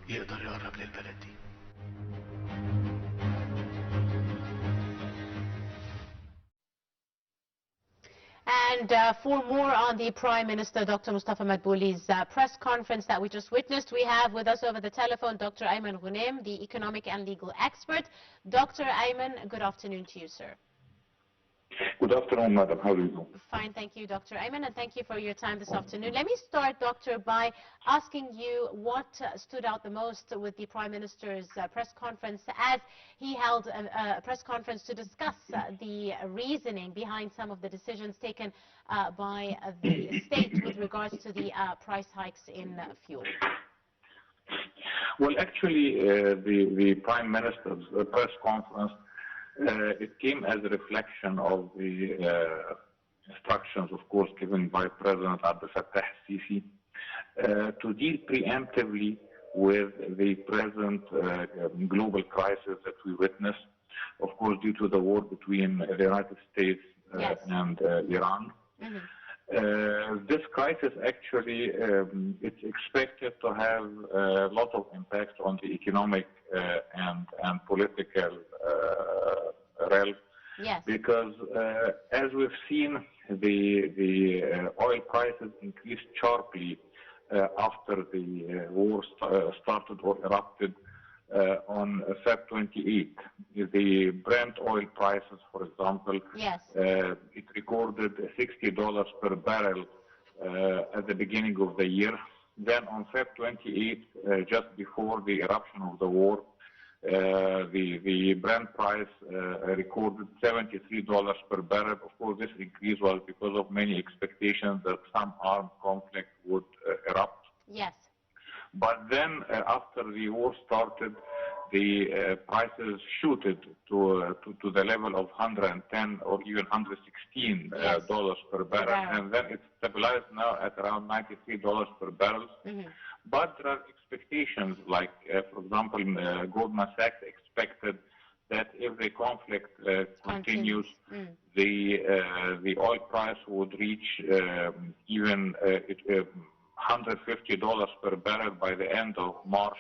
يقدر يقرب للبلد دي. And for more on the Prime Minister, Dr. Mustafa Madbouly's press conference that we just witnessed, we have with us over the telephone Dr. Ayman Ghoneim, the economic and legal expert. Dr. Ayman, good afternoon to you, sir. Good afternoon, madam. How are you doing? Fine, thank you, Dr. Ayman, and thank you for your time this afternoon. Let me start, Doctor, by asking you what stood out the most with the Prime Minister's press conference, as he held a press conference to discuss the reasoning behind some of the decisions taken by the state with regards to the price hikes in fuel. Well, actually, the Prime Minister's press conference, it came as a reflection of the instructions, of course, given by President Abdel Fattah al-Sisi to deal preemptively with the present global crisis that we witness, of course, due to the war between the United States and Iran. This crisis actually, it's expected to have a lot of impact on the economic and political realm, because as we've seen, the oil prices increased sharply after the war started or erupted on Feb 28. The Brent oil prices, for example, it recorded $60 per barrel at the beginning of the year. Then on Feb 28, just before the eruption of the war, the Brent price recorded $73 per barrel. Of course, this increase was because of many expectations that some armed conflict would erupt. But then, after the war started, the prices shooted to the level of $110 or even $116 per barrel, and then it stabilized now at around $93 per barrel. But there are expectations, like, for example, Goldman Sachs expected that if the conflict continues, the oil price would reach even $150 per barrel by the end of March,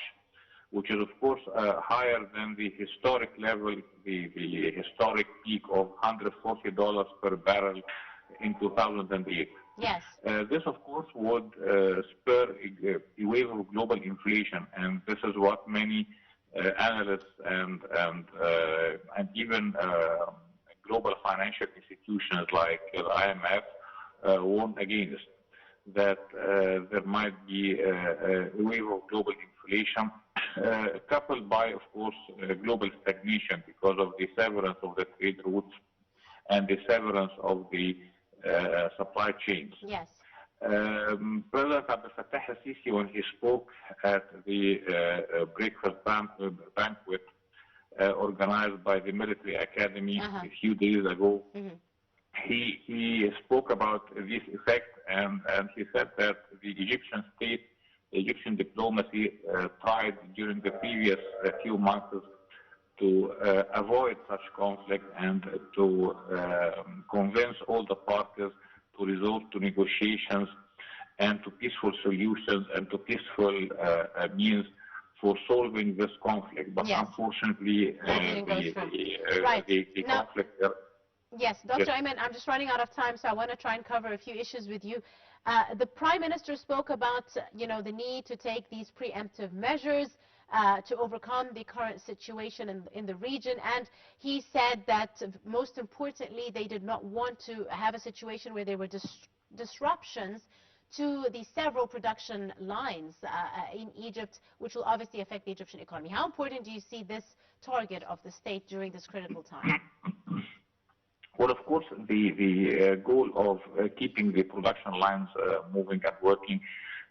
which is, of course, higher than the historic level, the historic peak of $140 per barrel in 2008. This, of course, would spur a wave of global inflation, and this is what many analysts and even global financial institutions like the IMF warn against, that there might be a wave of global inflation, coupled by, of course, global stagnation because of the severance of the trade routes and the severance of the supply chains. President Abdel Fattah al-Sisi, when he spoke at the breakfast banquet organized by the military academy a few days ago, he spoke about this effect, and he said that the Egyptian state, the Egyptian diplomacy tried during the previous few months to avoid such conflict and to convince all the parties to resort to negotiations and to peaceful solutions and to peaceful means for solving this conflict. But unfortunately, the conflict... Dr. Ayman, I'm just running out of time, so I want to try and cover a few issues with you. The Prime Minister spoke about, the need to take these preemptive measures to overcome the current situation in the region, and he said that most importantly, they did not want to have a situation where there were disruptions to the several production lines in Egypt, which will obviously affect the Egyptian economy. How important do you see this target of the state during this critical time? Well, of course, the goal of keeping the production lines moving and working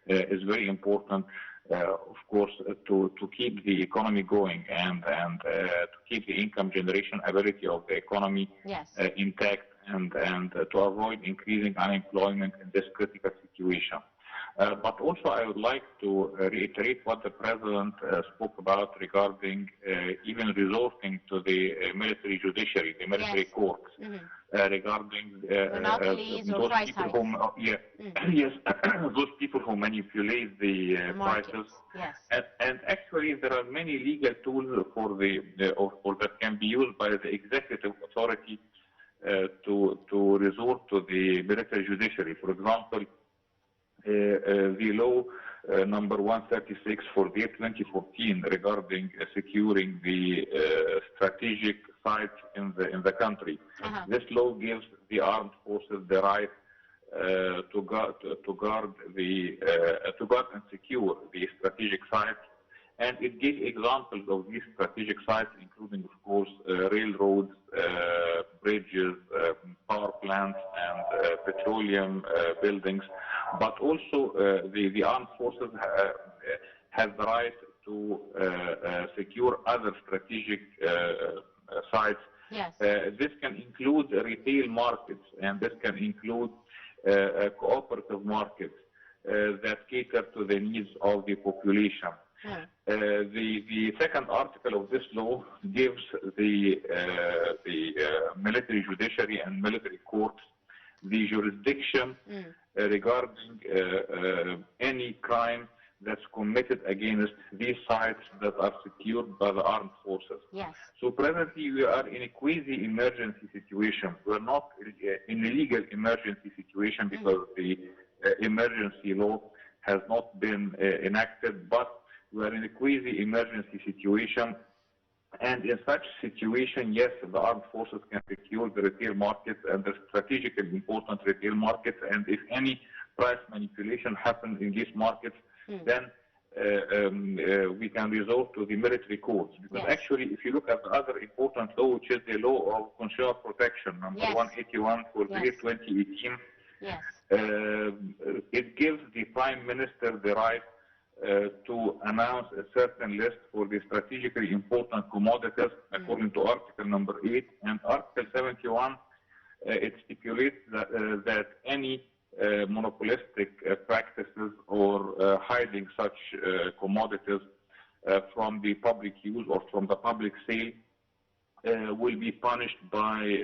is very important, of course, to keep the economy going and to keep the income generation ability of the economy intact and to avoid increasing unemployment in this critical situation. But also I would like to reiterate what the President spoke about regarding even resorting to the military judiciary, the military courts, regarding those people who, those people who manipulate the prices. And actually there are many legal tools for or that can be used by the executive authority to resort to the military judiciary. For example, the law number 136 for the year 2014 regarding securing the strategic sites in the country. This law gives the armed forces the right to guard and secure the strategic sites, and it gives examples of these strategic sites, including, of course, railroads, bridges, power plants, and petroleum buildings. But also, the armed forces have the right to secure other strategic sites. Yes. This can include retail markets, and this can include cooperative markets that cater to the needs of the population. The second article of this law gives the military judiciary and military courts the jurisdiction regarding any crime that's committed against these sites that are secured by the armed forces. Yes. So presently we are in a quasi-emergency situation. We're not in a legal emergency situation because the emergency law has not been enacted, but we are in a quasi-emergency situation. And in such situation, yes, the armed forces can secure the retail markets and the strategically important retail markets. And if any price manipulation happens in these markets, then we can resort to the military courts. Because actually, if you look at the other important law, which is the law of consumer protection, number 181 for the year 2018, it gives the Prime Minister the right to announce a certain list for the strategically important commodities according to Article number 8. And Article 71, it stipulates that any monopolistic practices or hiding such commodities from the public use or from the public sale will be punished by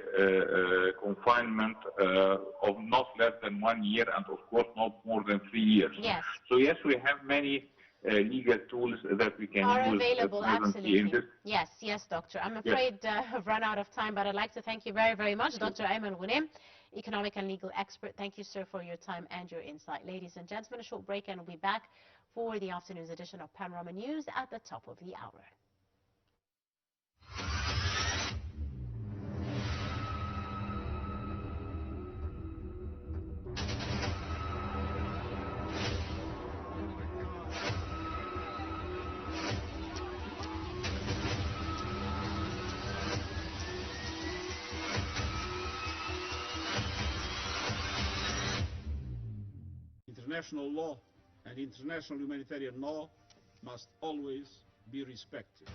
confinement of not less than 1 year and, of course, not more than 3 years. Yes. So, yes, we have many legal tools that we can use. Available, absolutely. Yes, yes, Doctor. I'm afraid I've run out of time, but I'd like to thank you very, very much. Dr. Ayman Ghoneim, economic and legal expert. Thank you, sir, for your time and your insight. Ladies and gentlemen, a short break and we'll be back for the afternoon's edition of Panorama News at the top of the hour. International law and international humanitarian law must always be respected.